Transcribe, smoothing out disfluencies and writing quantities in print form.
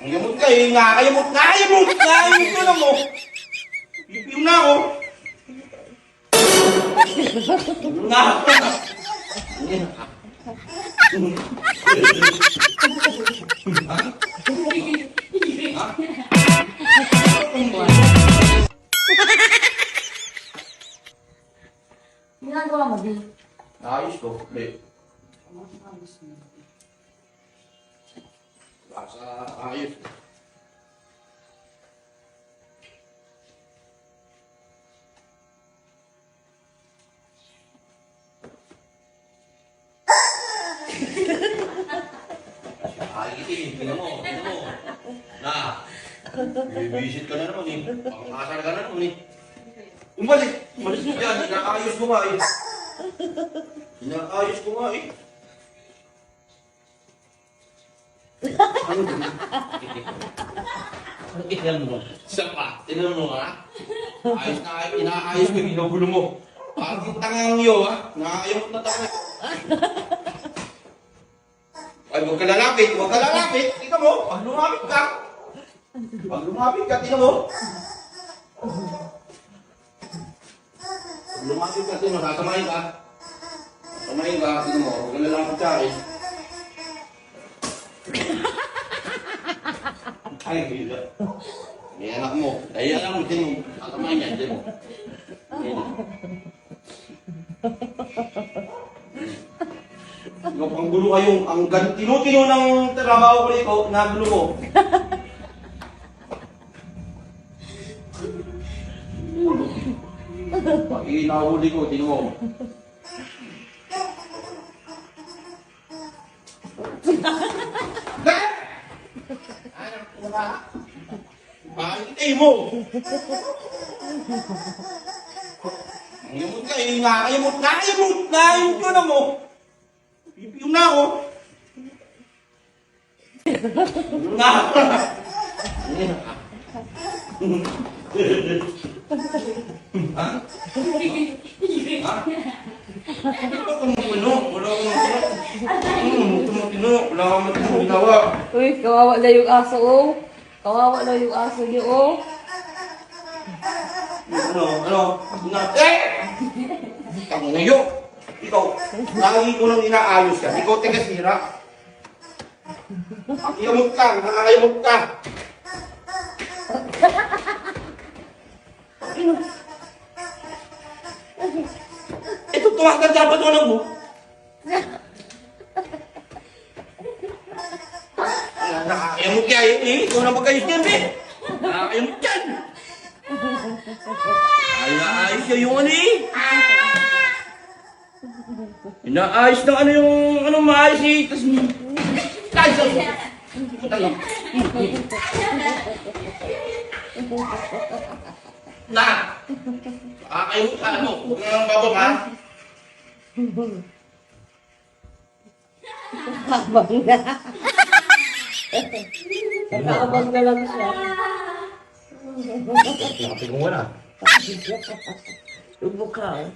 Ang yamot ka eh, nakakayamot, nakakayamot, nakakayamot ko na mo. Pipiw na ako. Na ako. Ginagawa mo, Di? Ayos ko, hindi. Basta ayos. Ay, tingnan mo, tingnan mo. Na, bibisit ka na naman eh. Pangkasal ka na naman eh. Umalis ka dyan, inaayos ko nga eh. Inaayos ko nga eh. Ano ba? Ano tingnan mo? Saan pa? Tingnan mo ha? Ayos na ayos, inaayos ko, ginugulo mo. Parang yung tangang iyo ha? Naayos na tayo. Ay, huwag ka lalapit, huwag ka lalapit. Tingnan mo, pag lumapit ka. Pag lumapit ka, tingnan mo. Pag lumapit ka, tingnan mo, sasamahin ka. Sasamahin ka, tingnan mo, huwag ka lalapit sa akin. Ay, gila. May anak mo. Ay, anak mo, tingnan mo. Sasamahin yan, tingnan mo. Yung panggulo kayong, ang tino-tino ng trabaho ko dito, nagulo mo. Pag inahuli ko, tino mo. Anak ko na. Bakit mo? Ang yamot ka eh, nakakayamot, nakakayamot, nakakayamot ko na mo. Pipiw na ako. Na ako. Ha? Ha? Wala akong puno. Wala akong puno. Wala akong ginawa. Uy, kawawa na yung aso, oh. Kawawa na yung aso niyo, oh. Ano? Eh! Tango na yun. Ikaw, lagi ko nang inaayos ka. Ikaw tigasira. Nakakayamot ka, nakakayamot ka. Ito, tuwagan dapat walang mo. Nakakayamot ka eh. Ikaw na magkayos yan eh. Nakakayamot yan. Ay, naayos ka yung ano eh. Inaayos ng ano yung ano maayos eh. Tapos ayos ako. Puta lang. Na! Kakayamot ka ano? Huwag na lang bababa. Habang na. Nakaabang na lang siya. Nakapit mo na. Lubok ka, oh.